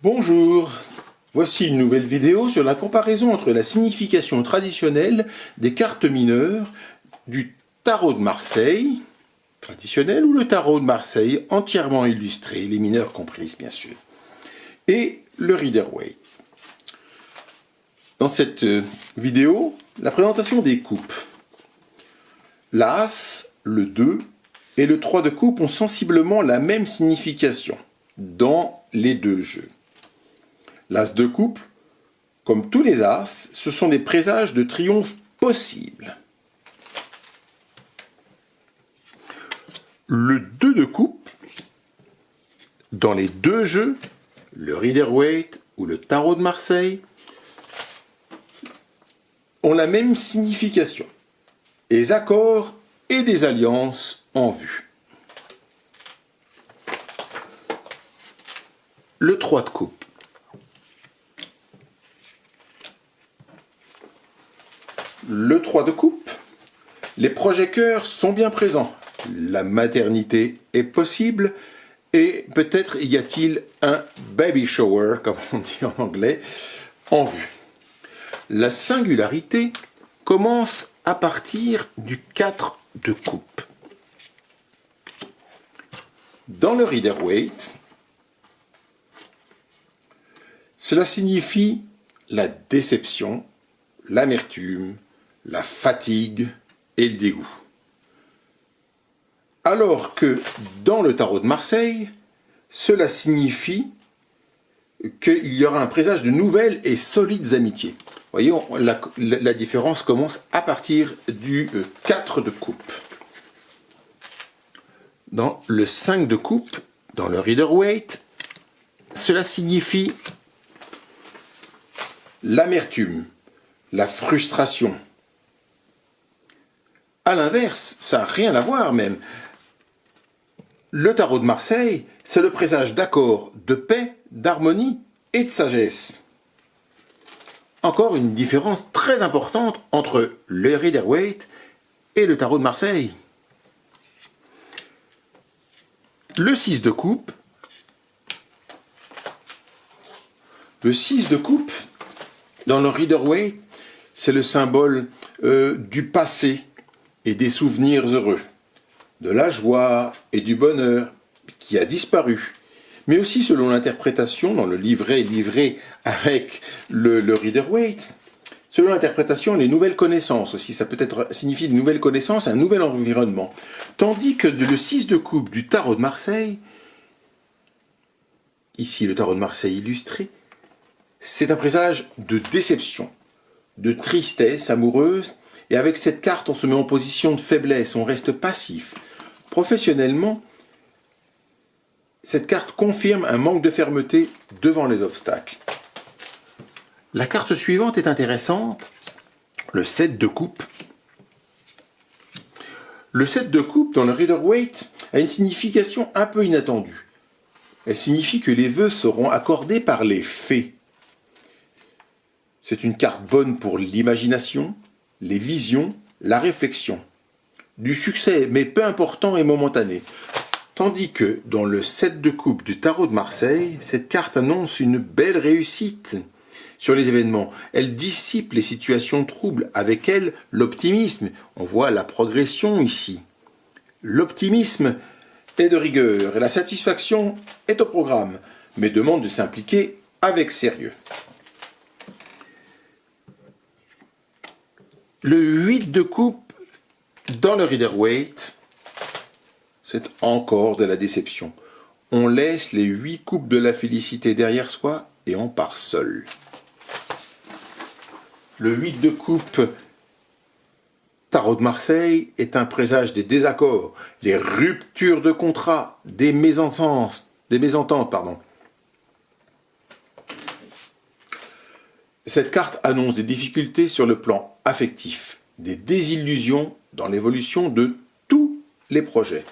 Bonjour, voici une nouvelle vidéo sur la comparaison entre la signification traditionnelle des cartes mineures du tarot de Marseille, traditionnel, ou le tarot de Marseille entièrement illustré, les mineurs comprises bien sûr, et le Rider-Waite. Dans cette vidéo, la présentation des coupes. L'As, le 2 et le 3 de coupe ont sensiblement la même signification dans les deux jeux. L'As de coupe, comme tous les As, ce sont des présages de triomphe possibles. Le 2 de coupe, dans les deux jeux, le Rider-Waite ou le tarot de Marseille, ont la même signification. Des accords et des alliances en vue. Le 3 de coupe. Le 3 de coupe, les projets-cœurs sont bien présents. La maternité est possible et peut-être y a-t-il un baby shower, comme on dit en anglais, en vue. La singularité commence à partir du 4 de coupe. Dans le Rider-Waite, cela signifie la déception, l'amertume, la fatigue et le dégoût. Alors que dans le tarot de Marseille, cela signifie qu'il y aura un présage de nouvelles et solides amitiés. Vous voyez, la différence commence à partir du 4 de coupe. Dans le 5 de coupe, dans le Rider-Waite, cela signifie l'amertume, la frustration. À l'inverse, ça n'a rien à voir même. Le tarot de Marseille, c'est le présage d'accord, de paix, d'harmonie et de sagesse. Encore une différence très importante entre le Rider-Waite et le tarot de Marseille. Le 6 de coupe. Le 6 de coupe, dans le Rider-Waite, c'est le symbole du passé et des souvenirs heureux, de la joie et du bonheur qui a disparu. Mais aussi, selon l'interprétation, dans le livret livré avec le Rider-Waite, selon l'interprétation, les nouvelles connaissances aussi, ça peut signifier de nouvelles connaissances, un nouvel environnement. Tandis que le 6 de coupe du tarot de Marseille, ici le tarot de Marseille illustré, c'est un présage de déception, de tristesse amoureuse, et avec cette carte, on se met en position de faiblesse, on reste passif. Professionnellement, cette carte confirme un manque de fermeté devant les obstacles. La carte suivante est intéressante, le 7 de coupe. Le 7 de coupe dans le Rider-Waite a une signification un peu inattendue. Elle signifie que les vœux seront accordés par les fées. C'est une carte bonne pour l'imagination, les visions, la réflexion. Du succès, mais peu important et momentané. Tandis que, dans le 7 de coupe du tarot de Marseille, cette carte annonce une belle réussite sur les événements. Elle dissipe les situations troubles. Avec elle, l'optimisme. On voit la progression ici. L'optimisme est de rigueur et la satisfaction est au programme, mais demande de s'impliquer avec sérieux. Le 8 de coupe dans le Rider-Waite, c'est encore de la déception. On laisse les 8 coupes de la félicité derrière soi et on part seul. Le 8 de coupe tarot de Marseille est un présage des désaccords, des ruptures de contrat, des mésententes. Cette carte annonce des difficultés sur le plan affectif, des désillusions dans l'évolution de tous les projets.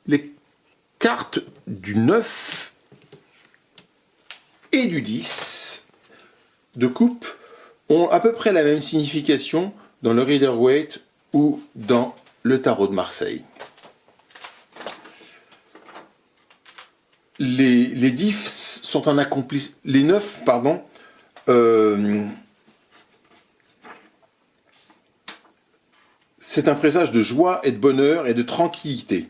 Les cartes du 9 et du 10 de coupe ont à peu près la même signification dans le Rider-Waite ou dans le tarot de Marseille. les 10 sont un accomplissement. Les 9, pardon, c'est un présage de joie et de bonheur et de tranquillité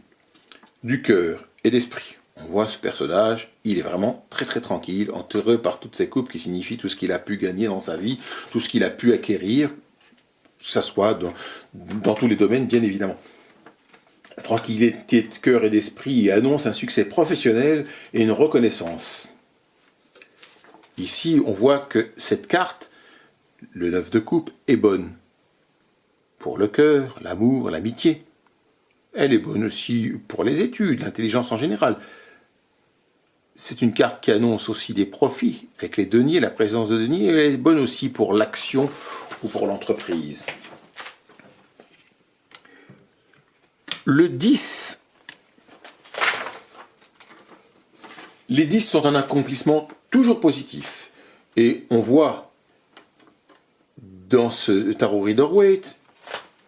du cœur et d'esprit. On voit ce personnage, il est vraiment très très tranquille, entouré par toutes ces coupes qui signifient tout ce qu'il a pu gagner dans sa vie, tout ce qu'il a pu acquérir, que ce soit dans tous les domaines bien évidemment. La tranquillité de cœur et d'esprit annonce un succès professionnel et une reconnaissance. Ici, on voit que cette carte, le 9 de coupe, est bonne pour le cœur, l'amour, l'amitié. Elle est bonne aussi pour les études, l'intelligence en général. C'est une carte qui annonce aussi des profits avec les deniers, la présence de deniers. Elle est bonne aussi pour l'action ou pour l'entreprise. Le 10. Les 10 sont un accomplissement toujours positif. Et on voit dans ce tarot Rider-Waite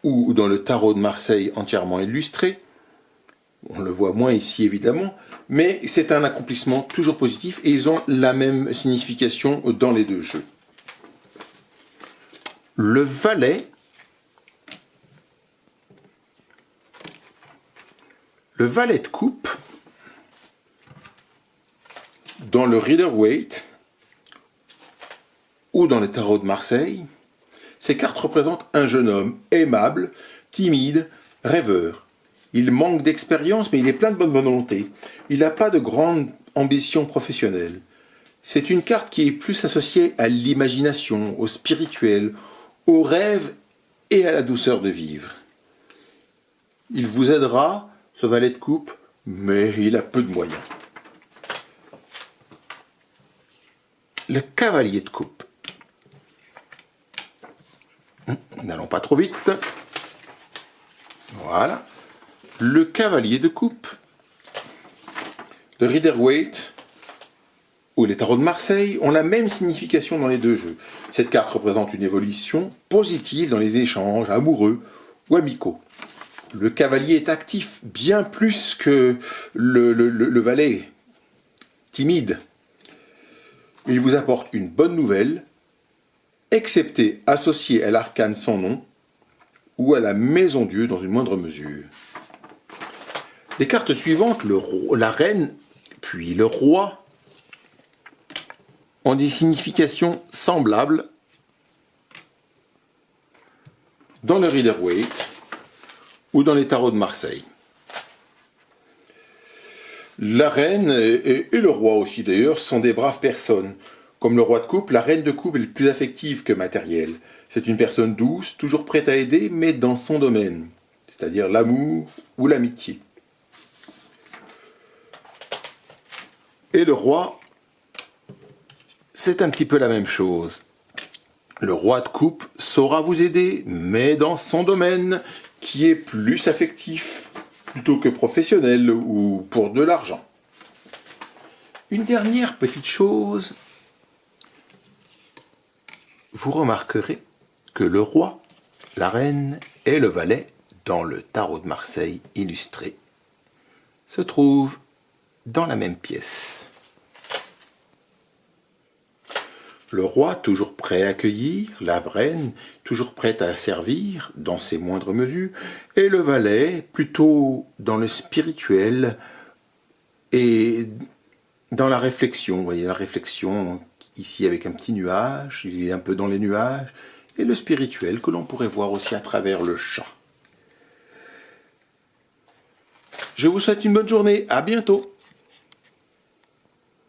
ou dans le tarot de Marseille entièrement illustré, on le voit moins ici évidemment, mais c'est un accomplissement toujours positif et ils ont la même signification dans les deux jeux. Le valet, de coupe, dans le Rider-Waite ou dans le tarot de Marseille, ces cartes représentent un jeune homme aimable, timide, rêveur. Il manque d'expérience, mais il est plein de bonne volonté. Il n'a pas de grande ambition professionnelle. C'est une carte qui est plus associée à l'imagination, au spirituel, au rêve et à la douceur de vivre. Il vous aidera, ce valet de coupe, mais il a peu de moyens. Le cavalier de coupe. N'allons pas trop vite. Voilà. Le cavalier de coupe, le Rider-Waite ou les tarots de Marseille ont la même signification dans les deux jeux. Cette carte représente une évolution positive dans les échanges amoureux ou amicaux. Le cavalier est actif bien plus que le valet timide. Il vous apporte une bonne nouvelle, excepté associé à l'arcane sans nom ou à la maison Dieu dans une moindre mesure. Les cartes suivantes, la reine, puis le roi, ont des significations semblables dans le Rider-Waite ou dans les tarots de Marseille. La reine et le roi aussi d'ailleurs sont des braves personnes. Comme le roi de coupe, la reine de coupe est plus affective que matérielle. C'est une personne douce, toujours prête à aider, mais dans son domaine, c'est-à-dire l'amour ou l'amitié. Et le roi, c'est un petit peu la même chose. Le roi de coupe saura vous aider, mais dans son domaine, qui est plus affectif plutôt que professionnel ou pour de l'argent. Une dernière petite chose, vous remarquerez que le roi, la reine et le valet, dans le tarot de Marseille illustré, se trouvent dans la même pièce. Le roi, toujours prêt à accueillir, la reine, toujours prête à servir, dans ses moindres mesures, et le valet, plutôt dans le spirituel et dans la réflexion. Vous voyez la réflexion ici avec un petit nuage, il est un peu dans les nuages, et le spirituel que l'on pourrait voir aussi à travers le champ. Je vous souhaite une bonne journée, à bientôt.